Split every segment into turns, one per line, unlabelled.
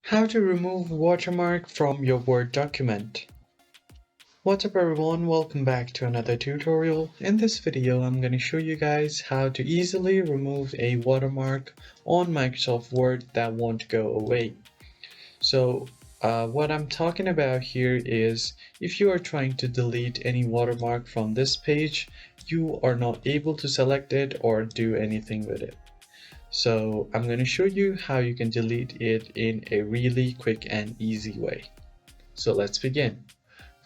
How to remove watermark from your Word document. What's up everyone, welcome back to another tutorial. In this video I'm going to show you guys how to easily remove a watermark on Microsoft Word that won't go away. So what I'm talking about here is if you are trying to delete any watermark from this page, you are not able to select it or do anything with it. So I'm going to show you how you can delete it in a really quick and easy way. So let's begin.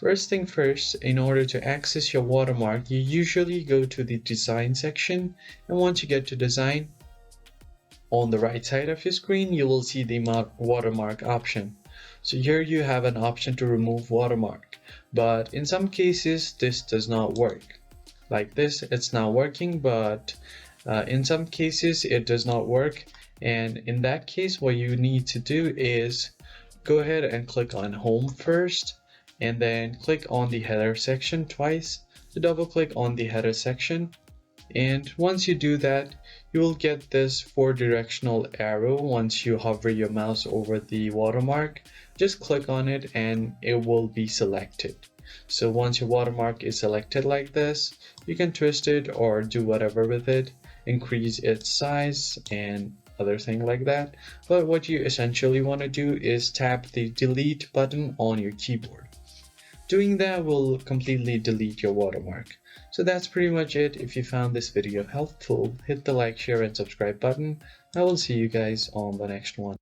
First thing first, in order to access your watermark, you usually go to the design section, and once you get to design, on the right side of your screen you will see the watermark option. So here you have an option to remove watermark, but in some cases this does not work. Like this, it's not working, but in some cases it does not work, and in that case what you need to do is go ahead and click on home first and then click on the header section twice to double click on the header section. And once you do that, you will get this 4-directional arrow. Once you hover your mouse over the watermark, just click on it and it will be selected. So once your watermark is selected like this, you can twist it or do whatever with it, increase its size and other thing like that. But what you essentially want to do is tap the delete button on your keyboard. Doing that will completely delete your watermark. So that's pretty much it. If you found this video helpful, hit the like, share and subscribe button. I will see you guys on the next one.